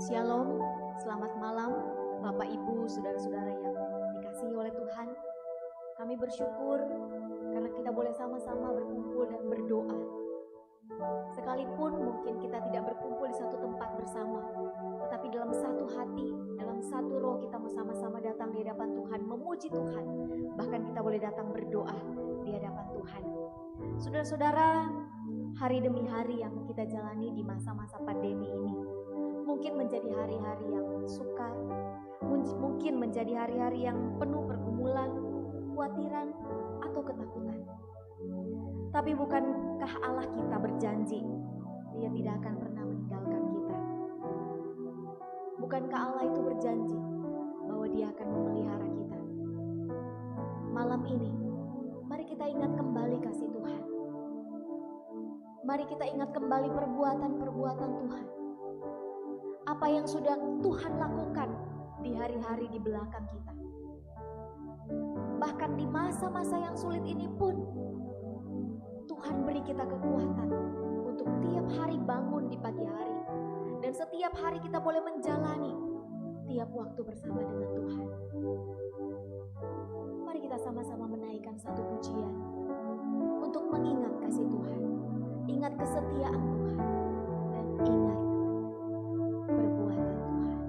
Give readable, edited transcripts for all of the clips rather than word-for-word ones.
Shalom, selamat malam Bapak Ibu, saudara-saudara yang dikasihi oleh Tuhan. Kami bersyukur karena kita boleh sama-sama berkumpul dan berdoa. Sekalipun mungkin kita tidak berkumpul di satu tempat bersama, tetapi dalam satu hati, dalam satu roh kita sama-sama datang di hadapan Tuhan, memuji Tuhan. Bahkan kita boleh datang berdoa di hadapan Tuhan. Saudara-saudara, hari demi hari yang kita jalani di masa-masa pandemi ini, mungkin menjadi hari-hari yang sukar, mungkin menjadi hari-hari yang penuh pergumulan, kekhawatiran, atau ketakutan. Tapi bukankah Allah kita berjanji, Dia tidak akan pernah meninggalkan kita? Bukankah Allah itu berjanji bahwa Dia akan memelihara kita? Malam ini, mari kita ingat kembali kasih Tuhan. Mari kita ingat kembali perbuatan-perbuatan Tuhan. Apa yang sudah Tuhan lakukan di hari-hari di belakang kita. Bahkan di masa-masa yang sulit ini pun, Tuhan beri kita kekuatan untuk tiap hari bangun di pagi hari. Dan setiap hari kita boleh menjalani tiap waktu bersama dengan Tuhan. Mari kita sama-sama menaikkan satu pujian untuk mengingat kasih Tuhan. Ingat kesetiaan Tuhan. Dan ingat perbuatan Tuhan.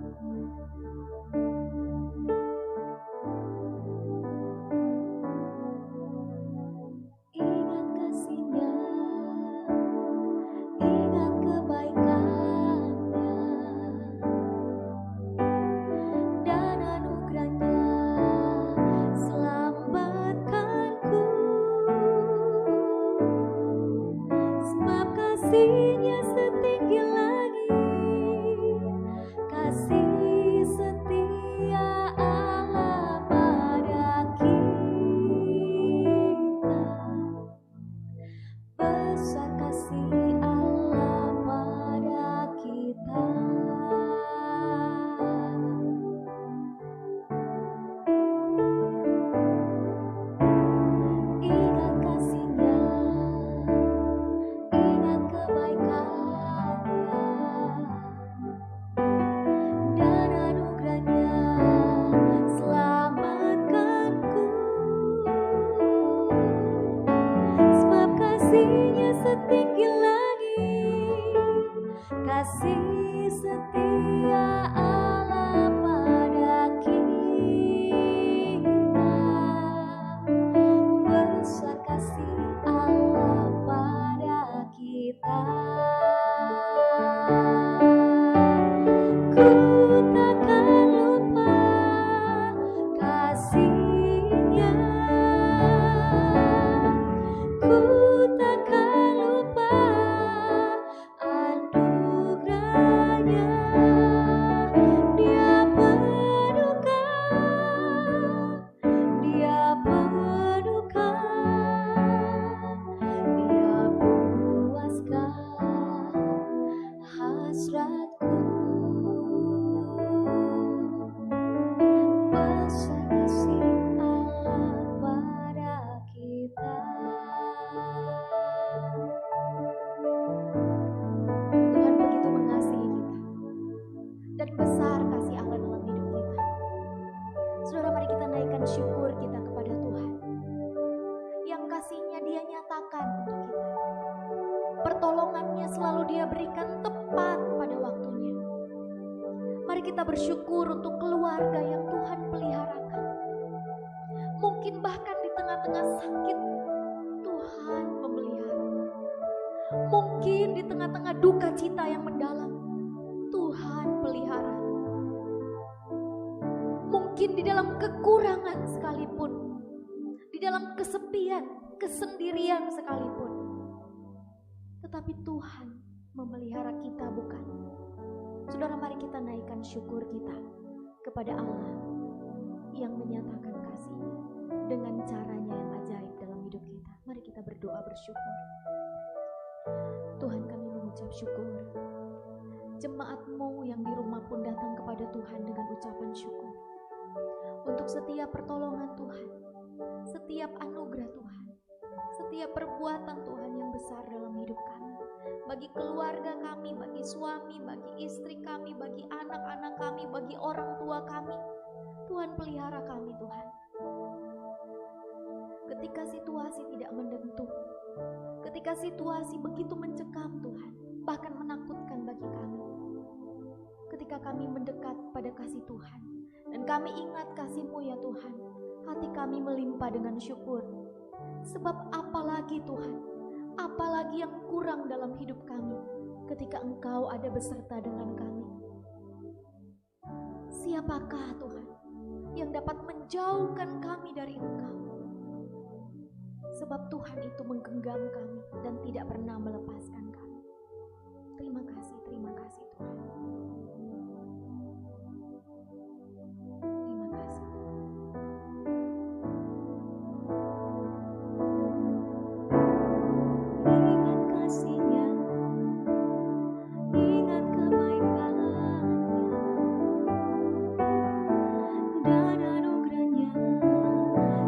Ingat kasih-Nya, ingat kebaikan-Nya dan anugerah-Nya, selamatkanku. Sebab kasih-Nya setinggi langit, kasih setia Allah pada kita. Besar kasih Allah pada kita. Ingat kasih-Nya, ingat kebaikan-Nya dan anugerah-Nya, selamatkanku. Sebab kasih-Nya setinggi langit, kasih setia Allah pada kita. Besar kasih Allah pada kita. Ku takkan lupa kasih-Nya, ku takkan lupa anugerah-Nya. Dia penuhkan, Dia penuhkan, Dia puaskan hasratku. Besar kasih Allah pada kita. Tuhan begitu mengasihi kita, dan besar kasih Allah dalam hidup kita. Saudara, mari kita naikkan syukur kita kepada Tuhan, yang kasih-Nya Dia nyatakan untuk kita. Pertolongan-Nya selalu Dia berikan tepat pada waktunya. Mari kita bersyukur untuk keluarga yang Tuhan peliharakan. Mungkin bahkan di tengah-tengah sakit, Tuhan memelihara. Mungkin di tengah-tengah duka cita yang mendalam, Tuhan pelihara. Mungkin di dalam kekurangan sekalipun, di dalam kesepian, kesendirian sekalipun, tetapi Tuhan memelihara kita, bukan? Saudara, mari kita naikkan syukur kita kepada Allah yang menyatakan kasih-Nya dengan caranya yang ajaib dalam hidup kita. Mari kita berdoa bersyukur. Tuhan, kami mengucap syukur. Jemaat-Mu yang di rumah pun datang kepada Tuhan dengan ucapan syukur untuk setiap pertolongan Tuhan, setiap anugerah Tuhan, setiap perbuatan Tuhan yang besar dalam hidup kami, bagi keluarga kami, bagi suami, bagi istri kami, bagi anak-anak kami, bagi orang tua kami. Tuhan pelihara kami Tuhan. Ketika situasi tidak menentu, ketika situasi begitu mencekam Tuhan, bahkan menakutkan bagi kami, ketika kami mendekat pada kasih Tuhan dan kami ingat kasih-Mu ya Tuhan, hati kami melimpah dengan syukur. Sebab apalagi Tuhan, apalagi yang kurang dalam hidup kami ketika Engkau ada beserta dengan kami. Siapakah Tuhan yang dapat menjauhkan kami dari Engkau? Sebab Tuhan itu menggenggam kami dan tidak pernah melepaskan kami. Terima kasih Tuhan. Terima kasih Tuhan. Ingat kasih-Nya, ingat kebaikan-Nya dan anugerah-Nya,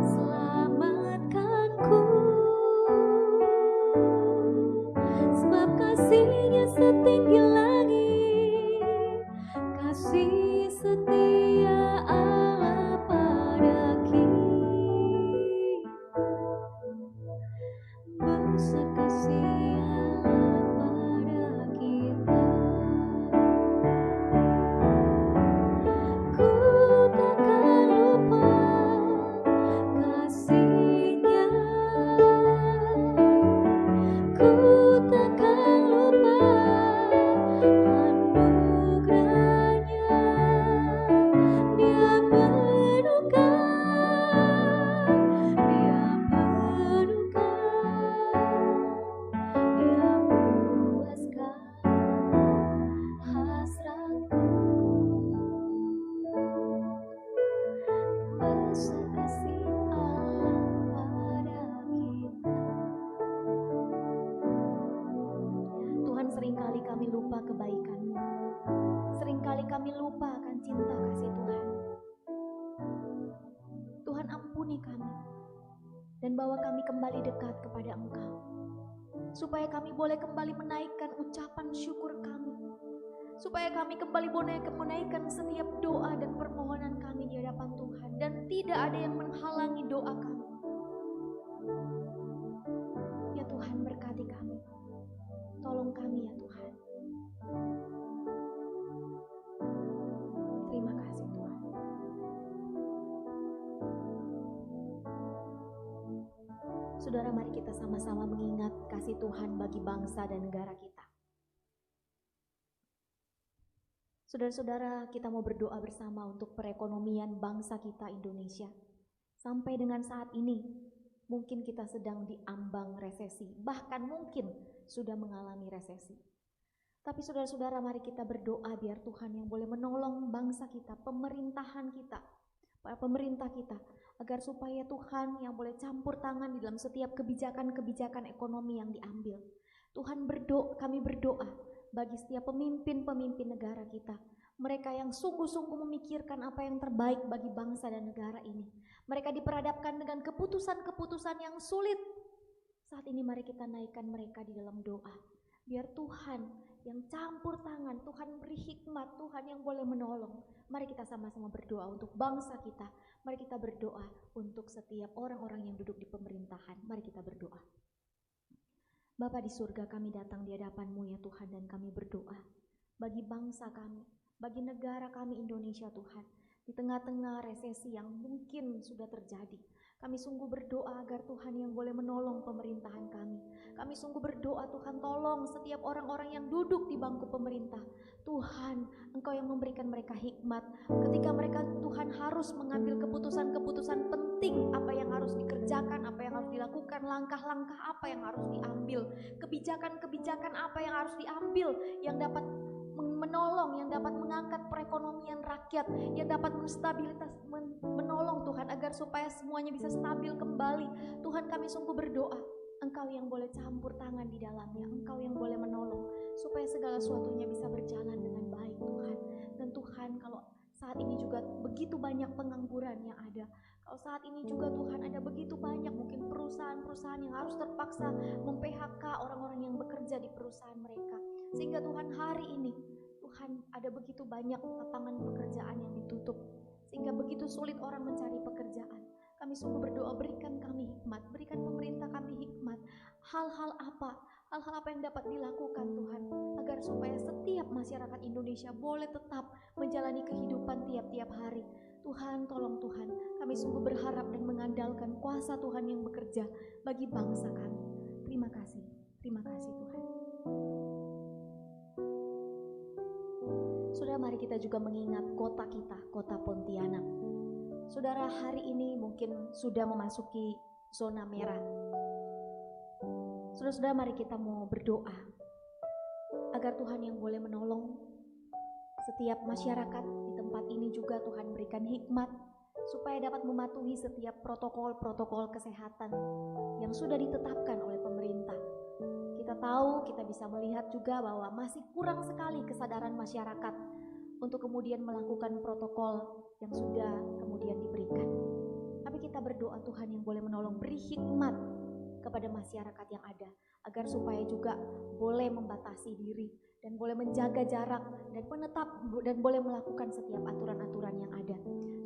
selamatkanku. Sebab kasih-Nya setinggi langit, kasih setia Allah pada kita. Besar kasih Allah pada kita. Ku takkan lupa kasih-Nya, ku takkan lupa anugerah-Nya. Dia penuhkan, Dia puaskan hasratku. Besar kasih Allah pada kita. Tuhan, seringkali kami lupa kebaikan-Mu, seringkali kami lupa akan cinta kasih Tuhan. Tuhan, ampuni kami dan bawa kami kembali dekat kepada Engkau, supaya kami boleh kembali menaikkan ucapan syukur kami, supaya kami kembali boleh menaikkan setiap doa dan permohonan kami di hadapan Tuhan, dan tidak ada yang menghalangi doa kami. Ya Tuhan, berkati kami, tolong kami ya Tuhan. Terima kasih Tuhan. Saudara, mari kita sama-sama mengingat kasih Tuhan bagi bangsa dan negara kita. Saudara-saudara, kita mau berdoa bersama untuk perekonomian bangsa kita Indonesia. Sampai dengan saat ini, mungkin kita sedang diambang resesi, bahkan mungkin sudah mengalami resesi. Tapi saudara-saudara, mari kita berdoa biar Tuhan yang boleh menolong bangsa kita, pemerintahan kita, para pemerintah kita, agar supaya Tuhan yang boleh campur tangan di dalam setiap kebijakan-kebijakan ekonomi yang diambil. Tuhan, kami berdoa bagi setiap pemimpin-pemimpin negara kita, mereka yang sungguh-sungguh memikirkan apa yang terbaik bagi bangsa dan negara ini. Mereka diperhadapkan dengan keputusan-keputusan yang sulit. Saat ini mari kita naikkan mereka di dalam doa. Biar Tuhan yang campur tangan, Tuhan beri hikmat, Tuhan yang boleh menolong. Mari kita sama-sama berdoa untuk bangsa kita. Mari kita berdoa untuk setiap orang-orang yang duduk di pemerintahan. Mari kita berdoa. Bapa di surga, kami datang di hadapan-Mu ya Tuhan, dan kami berdoa bagi bangsa kami, bagi negara kami Indonesia Tuhan. Di tengah-tengah resesi yang mungkin sudah terjadi, kami sungguh berdoa agar Tuhan yang boleh menolong pemerintahan kami. Kami sungguh berdoa, Tuhan, tolong setiap orang-orang yang duduk di bangku pemerintah. Tuhan, Engkau yang memberikan mereka hikmat ketika mereka, Tuhan, harus mengambil keputusan-keputusan penting, apa yang harus dikerjakan, apa yang harus dilakukan, langkah-langkah apa yang harus diambil, kebijakan-kebijakan apa yang harus diambil yang dapat menolong, yang dapat mengangkat perekonomian rakyat, yang dapat menolong Tuhan agar supaya semuanya bisa stabil kembali. Tuhan, kami sungguh berdoa, Engkau yang boleh campur tangan di dalamnya, Engkau yang boleh menolong supaya segala sesuatunya bisa berjalan dengan baik Tuhan. Dan Tuhan, kalau saat ini juga begitu banyak pengangguran yang ada, Kalau saat ini juga Tuhan ada begitu banyak mungkin perusahaan-perusahaan yang harus terpaksa mem-PHK orang-orang yang bekerja di perusahaan mereka. Sehingga Tuhan hari ini, Tuhan ada begitu banyak lapangan pekerjaan yang ditutup. Sehingga begitu sulit orang mencari pekerjaan. Kami sungguh berdoa, berikan kami hikmat, berikan pemerintah kami hikmat. Hal-hal apa yang dapat dilakukan Tuhan, agar supaya setiap masyarakat Indonesia boleh tetap menjalani kehidupan tiap-tiap hari. Tuhan, tolong Tuhan, kami sungguh berharap dan mengandalkan kuasa Tuhan yang bekerja bagi bangsa kami. Terima kasih Tuhan. Saudara, mari kita juga mengingat kota kita, kota Pontianak. Saudara, hari ini mungkin sudah memasuki zona merah. Saudara-saudara, mari kita mau berdoa agar Tuhan yang boleh menolong setiap masyarakat di tempat ini juga Tuhan berikan hikmat supaya dapat mematuhi setiap protokol-protokol kesehatan yang sudah ditetapkan oleh pemerintah. Kita tahu, kita bisa melihat juga bahwa masih kurang sekali kesadaran masyarakat untuk kemudian melakukan protokol yang sudah kemudian diberikan. Tapi kita berdoa Tuhan yang boleh menolong, beri hikmat kepada masyarakat yang ada, agar supaya juga boleh membatasi diri dan boleh menjaga jarak dan boleh melakukan setiap aturan-aturan yang ada.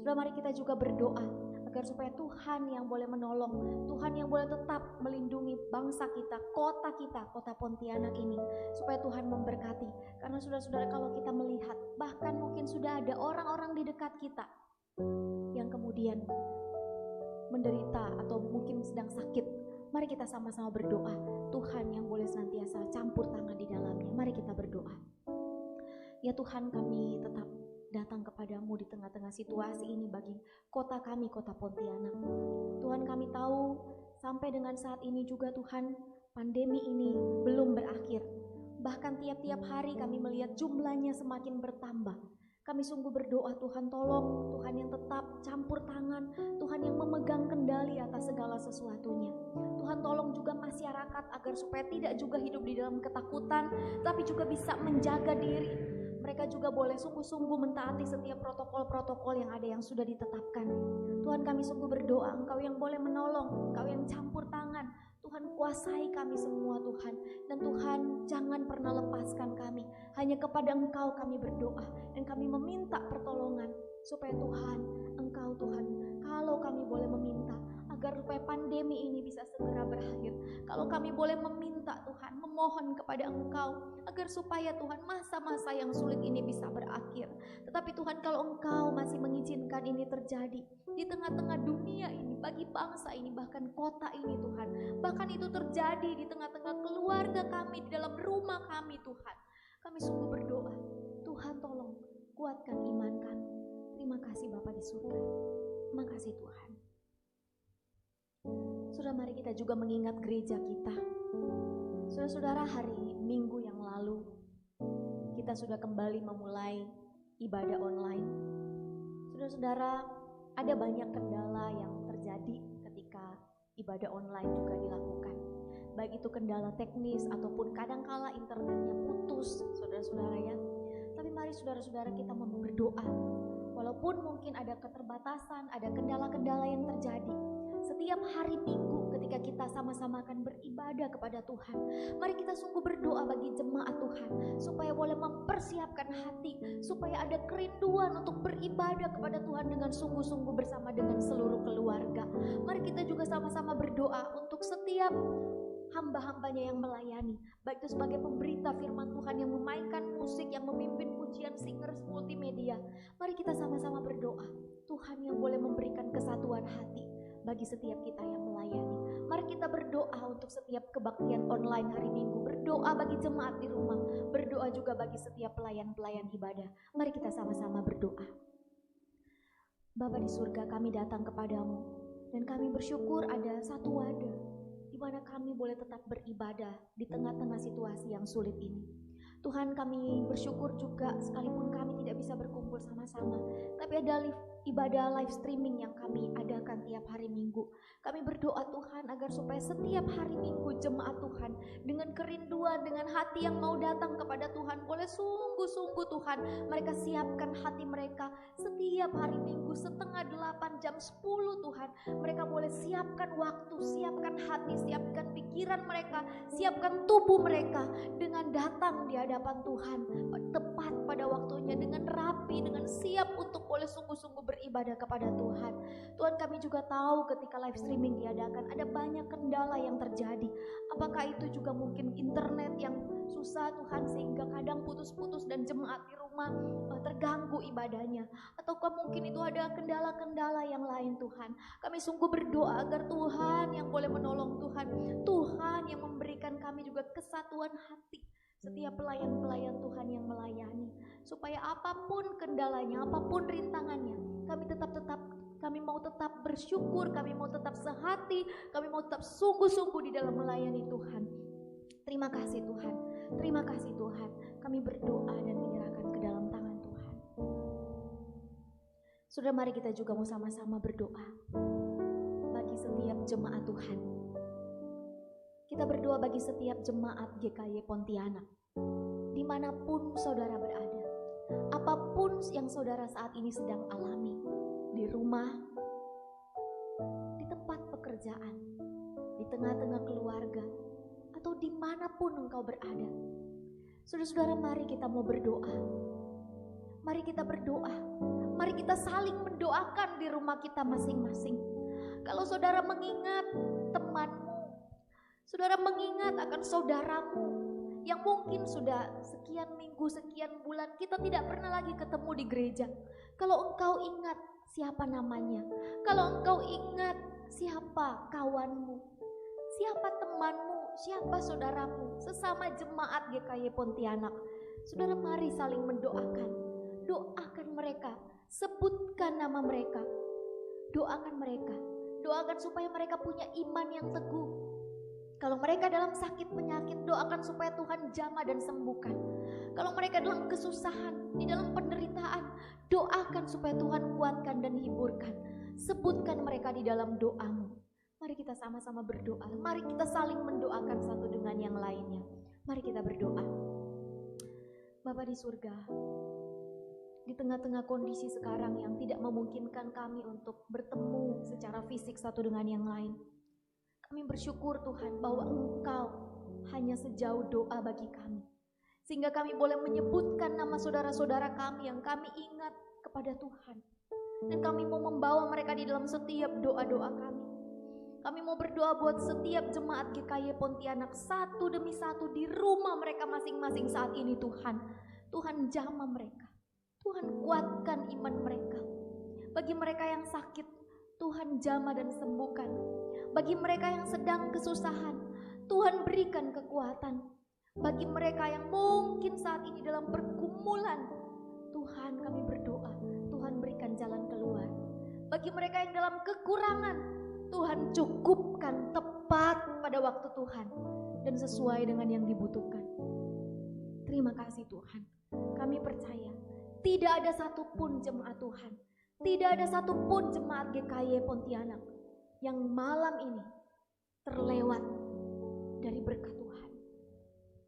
Saudara, mari kita juga berdoa agar supaya Tuhan yang boleh menolong, Tuhan yang boleh tetap melindungi bangsa kita, kota Pontianak ini, supaya Tuhan memberkati. Karena saudara-saudara, kalau kita melihat, bahkan mungkin sudah ada orang-orang di dekat kita yang kemudian menderita atau mungkin sedang sakit. Mari kita sama-sama berdoa, Tuhan yang boleh senantiasa campur tangan di dalamnya. Mari kita berdoa. Ya Tuhan, kami tetap datang kepadamu di tengah-tengah situasi ini bagi kota kami, kota Pontianak. Tuhan, kami tahu sampai dengan saat ini juga Tuhan, pandemi ini belum berakhir. Bahkan tiap-tiap hari kami melihat jumlahnya semakin bertambah. Kami sungguh berdoa, Tuhan tolong, Tuhan yang tetap campur tangan, Tuhan yang memegang kendali atas segala sesuatunya. Tuhan tolong juga masyarakat agar supaya tidak juga hidup di dalam ketakutan, tapi juga bisa menjaga diri. Mereka juga boleh sungguh-sungguh mentaati setiap protokol-protokol yang ada yang sudah ditetapkan. Tuhan, kami sungguh berdoa, Engkau yang boleh menolong, Engkau yang campur tangan. Tuhan, kuasai kami semua Tuhan. Dan Tuhan, jangan pernah lepaskan kami. Hanya kepada Engkau kami berdoa dan kami meminta pertolongan supaya Tuhan, Engkau Tuhan, kalau kami boleh meminta agar supaya pandemi ini bisa segera berakhir. Kalau kami boleh meminta Tuhan, memohon kepada Engkau agar supaya Tuhan masa-masa yang sulit ini bisa berakhir. Tetapi Tuhan, kalau Engkau masih mengizinkan ini terjadi di tengah-tengah dunia ini, bagi bangsa ini, bahkan kota ini Tuhan, bahkan itu terjadi di tengah-tengah keluarga kami, di dalam rumah kami Tuhan, kami sungguh berdoa, Tuhan tolong kuatkan iman kami. Terima kasih Bapa di surga. Terima kasih Tuhan. Saudara, mari kita juga mengingat gereja kita. Saudara-saudara, hari Minggu yang lalu kita sudah kembali memulai ibadah online. Saudara-saudara, ada banyak kendala yang terjadi ketika ibadah online juga dilakukan. Baik itu kendala teknis ataupun kadangkala internetnya putus, saudara-saudara ya. Tapi mari saudara-saudara kita berdoa. Walaupun mungkin ada keterbatasan, ada kendala-kendala yang terjadi, setiap hari Minggu ketika kita sama-sama akan beribadah kepada Tuhan, mari kita sungguh berdoa bagi jemaat Tuhan supaya boleh mempersiapkan hati, supaya ada kerinduan untuk beribadah kepada Tuhan dengan sungguh-sungguh bersama dengan seluruh keluarga. Mari kita juga sama-sama berdoa untuk setiap hamba-hambanya yang melayani, baik itu sebagai pemberita firman Tuhan yang memainkan musik, yang memimpin pujian singers multimedia. Mari kita sama-sama berdoa, Tuhan yang boleh memberikan kesatuan hati bagi setiap kita yang melayani. Mari kita berdoa untuk setiap kebaktian online hari Minggu, berdoa bagi jemaat di rumah, berdoa juga bagi setiap pelayan-pelayan ibadah. Mari kita sama-sama berdoa. Bapa di surga, kami datang kepadamu dan kami bersyukur ada satu wadah di mana kami boleh tetap beribadah di tengah-tengah situasi yang sulit ini. Tuhan, kami bersyukur juga sekalipun kami tidak bisa berkumpul sama-sama, tapi ada ibadah live streaming yang kami adakan tiap hari Minggu. Kami berdoa Tuhan agar supaya setiap hari Minggu jemaat Tuhan dengan kerinduan, dengan hati yang mau datang kepada Tuhan, boleh sungguh-sungguh Tuhan mereka siapkan hati mereka setiap hari Minggu setengah 8 jam 10 Tuhan. Mereka boleh siapkan waktu, siapkan hati, siapkan pikiran mereka, siapkan tubuh mereka dengan datang di hadapan Tuhan tepat pada waktunya, dengan rapi, dengan siap untuk boleh sungguh-sungguh beribadah kepada Tuhan. Tuhan, kami juga tahu ketika live streaming diadakan ada banyak kendala yang terjadi. Apakah itu juga mungkin internet yang susah Tuhan sehingga kadang putus-putus dan jemaat di rumah terganggu ibadahnya, ataukah mungkin itu ada kendala-kendala yang lain Tuhan. Kami sungguh berdoa agar Tuhan yang boleh menolong Tuhan, Tuhan yang memberikan kami juga kesatuan hati setiap pelayan-pelayan Tuhan yang melayani, supaya apapun kendalanya, apapun rintangannya, kami mau tetap bersyukur, kami mau tetap sehati, kami mau tetap sungguh-sungguh di dalam melayani Tuhan. Terima kasih Tuhan, terima kasih Tuhan. Kami berdoa dan menyerahkan ke dalam tangan Tuhan. Saudara, mari kita juga mau sama-sama berdoa bagi setiap jemaat Tuhan. Kita berdoa bagi setiap jemaat GKY Pontianak, dimanapun saudara berada, apapun yang saudara saat ini sedang alami, di rumah, di tempat pekerjaan, di tengah-tengah keluarga, atau dimanapun engkau berada. Saudara-saudara, mari kita mau berdoa. Mari kita berdoa. Mari kita saling mendoakan di rumah kita masing-masing. Kalau saudara mengingat temanmu, saudara mengingat akan saudaramu yang mungkin sudah sekian minggu, sekian bulan kita tidak pernah lagi ketemu di gereja. Kalau engkau ingat siapa namanya, kalau engkau ingat siapa kawanmu, siapa temanmu, siapa saudaramu, sesama jemaat GKY Pontianak, saudara mari saling mendoakan. Doakan mereka, sebutkan nama mereka, doakan mereka, doakan supaya mereka punya iman yang teguh. Kalau mereka dalam sakit penyakit, doakan supaya Tuhan jamah dan sembuhkan. Kalau mereka dalam kesusahan, di dalam penderitaan, doakan supaya Tuhan kuatkan dan hiburkan. Sebutkan mereka di dalam doamu. Mari kita sama-sama berdoa. Mari kita saling mendoakan satu dengan yang lainnya. Mari kita berdoa. Bapa di surga, di tengah-tengah kondisi sekarang yang tidak memungkinkan kami untuk bertemu secara fisik satu dengan yang lain, kami bersyukur Tuhan bahwa Engkau hanya sejauh doa bagi kami, sehingga kami boleh menyebutkan nama saudara-saudara kami yang kami ingat kepada Tuhan, dan kami mau membawa mereka di dalam setiap doa-doa kami. Kami mau berdoa buat setiap jemaat GKY Pontianak satu demi satu di rumah mereka masing-masing saat ini Tuhan. Tuhan jamah mereka, Tuhan kuatkan iman mereka. Bagi mereka yang sakit, Tuhan jamah dan sembuhkan. Bagi mereka yang sedang kesusahan, Tuhan berikan kekuatan. Bagi mereka yang mungkin saat ini dalam pergumulan, Tuhan kami berdoa, Tuhan berikan jalan keluar. Bagi mereka yang dalam kekurangan, Tuhan cukupkan tepat pada waktu Tuhan dan sesuai dengan yang dibutuhkan. Terima kasih Tuhan. Kami percaya tidak ada satupun jemaat Tuhan, tidak ada satupun jemaat GKY Pontianak yang malam ini terlewat dari berkat Tuhan.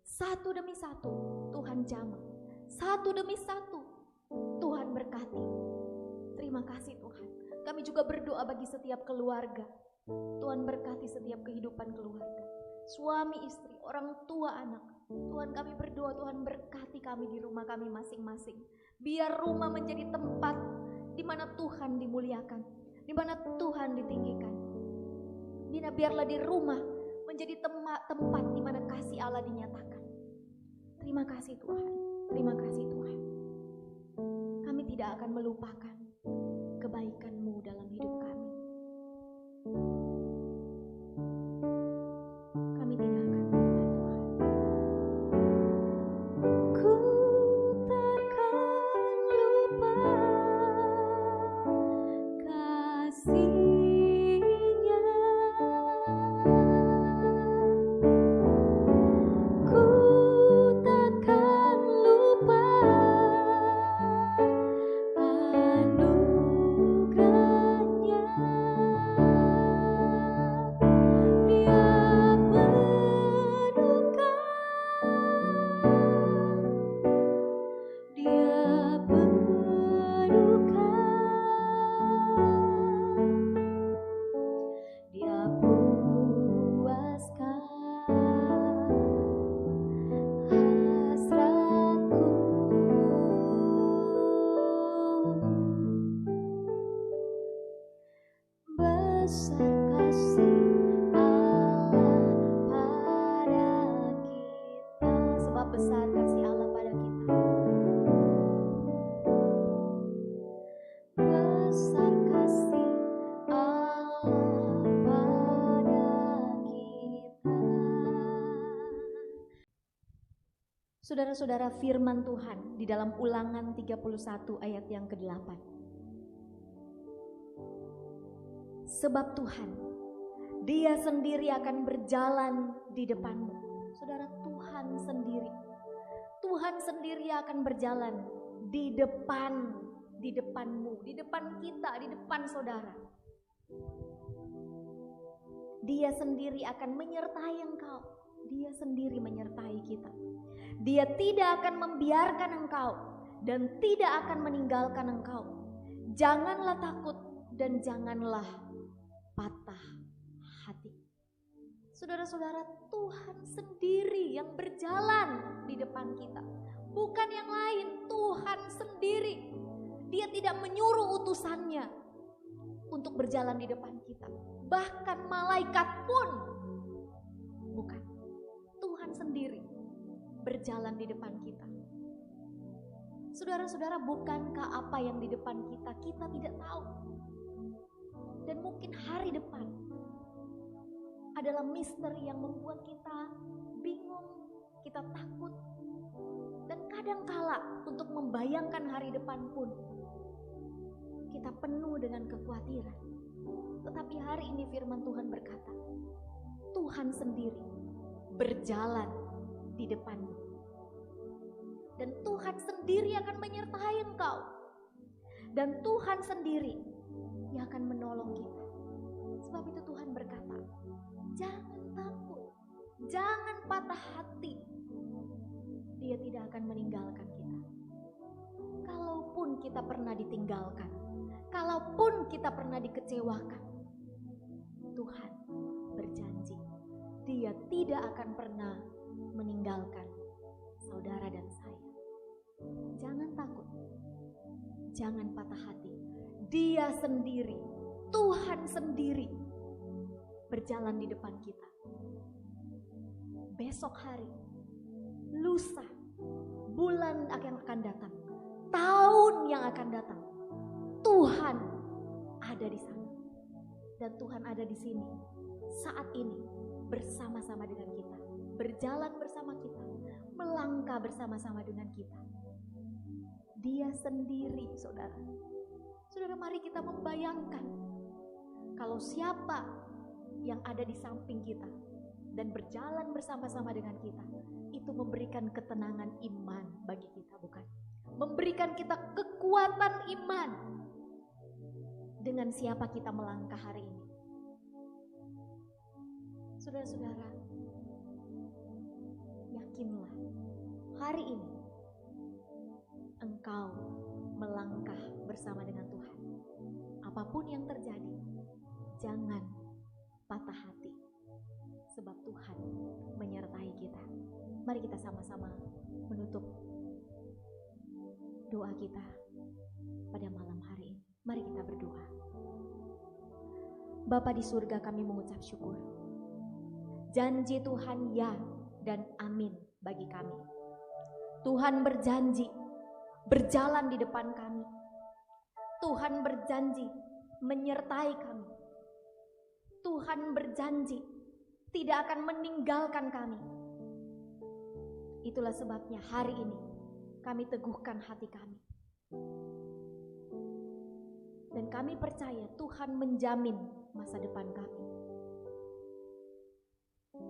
Satu demi satu Tuhan jamah, satu demi satu Tuhan berkati. Terima kasih Tuhan. Kami juga berdoa bagi setiap keluarga. Tuhan berkati setiap kehidupan keluarga, suami istri, orang tua anak. Tuhan kami berdoa, Tuhan berkati kami di rumah kami masing-masing. Biar rumah menjadi tempat di mana Tuhan dimuliakan, di mana Tuhan ditinggikan. Biarlah di rumah menjadi tempat di mana kasih Allah dinyatakan. Terima kasih Tuhan, terima kasih Tuhan. Kami tidak akan melupakan kebaikan-Mu dalam hidup kami. Kami tidak akan lupa Tuhan. Ku takkan lupa kasih-Nya. Ku takkan lupa anugerah-Nya. Saudara-saudara, firman Tuhan di dalam Ulangan 31 ayat yang ke-8. Sebab Tuhan, Dia sendiri akan berjalan di depanmu. Saudara, Tuhan sendiri akan berjalan di depanmu, di depan kita, di depan saudara. Dia sendiri akan menyertai engkau. Dia sendiri menyertai kita. Dia tidak akan membiarkan engkau dan tidak akan meninggalkan engkau. Janganlah takut dan janganlah patah hati. Saudara-saudara, Tuhan sendiri yang berjalan di depan kita, bukan yang lain. Tuhan sendiri. Dia tidak menyuruh utusannya untuk berjalan di depan kita. Bahkan malaikat pun bukan. Tuhan sendiri berjalan di depan kita. Saudara-saudara, bukankah apa yang di depan kita tidak tahu? Dan mungkin hari depan adalah misteri yang membuat kita bingung, kita takut. Dan kadangkala untuk membayangkan hari depan pun kita penuh dengan kekhawatiran. Tetapi hari ini firman Tuhan berkata, Tuhan sendiri berjalan di depanmu. Dan Tuhan sendiri akan menyertai engkau. Dan Tuhan sendiri yang akan menolong kita. Sebab itu Tuhan berkata, jangan takut, jangan patah hati. Dia tidak akan meninggalkan kita. Kalaupun kita pernah ditinggalkan, kalaupun kita pernah dikecewakan, Tuhan berjanji Dia tidak akan pernah meninggalkan saudara dan saya. Jangan takut, jangan patah hati. Dia sendiri, Tuhan sendiri berjalan di depan kita. Besok hari, lusa, bulan akan datang, tahun yang akan datang, Tuhan ada di sana. Dan Tuhan ada di sini saat ini bersama-sama dengan kita, berjalan bersama kita, melangkah bersama-sama dengan kita. Dia sendiri, saudara. Saudara, mari kita membayangkan kalau siapa yang ada di samping kita dan berjalan bersama-sama dengan kita, itu memberikan ketenangan iman bagi kita, bukan? Memberikan kita kekuatan iman dengan siapa kita melangkah hari ini. Saudara-saudara, yakinlah hari ini engkau melangkah bersama dengan Tuhan. Apapun yang terjadi, jangan patah hati, sebab Tuhan menyertai kita. Mari kita sama-sama menutup doa kita pada malam hari ini. Mari kita berdoa. Bapa di surga, kami mengucap syukur. Janji Tuhan ya dan amin bagi kami. Tuhan berjanji berjalan di depan kami. Tuhan berjanji menyertai kami. Tuhan berjanji tidak akan meninggalkan kami. Itulah sebabnya hari ini kami teguhkan hati kami. Dan kami percaya Tuhan menjamin masa depan kami.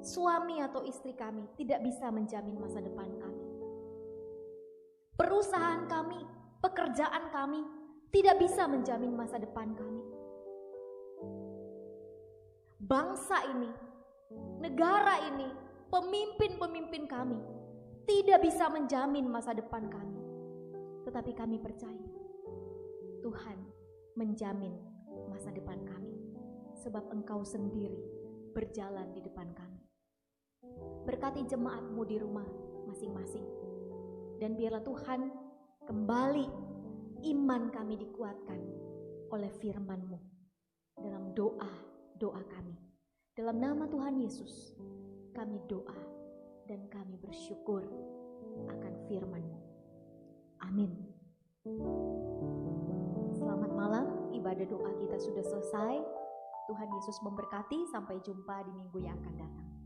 Suami atau istri kami tidak bisa menjamin masa depan kami. Perusahaan kami, pekerjaan kami tidak bisa menjamin masa depan kami. Bangsa ini, negara ini, pemimpin-pemimpin kami tidak bisa menjamin masa depan kami. Tetapi kami percaya Tuhan menjamin masa depan kami, sebab Engkau sendiri berjalan di depan kami. Berkati jemaat-Mu di rumah masing-masing, dan biarlah Tuhan kembali iman kami dikuatkan oleh firman-Mu. Dalam doa kami. Dalam nama Tuhan Yesus, kami doa dan kami bersyukur akan firman-Mu. Amin. Selamat malam, ibadah doa kita sudah selesai. Tuhan Yesus memberkati, sampai jumpa di minggu yang akan datang.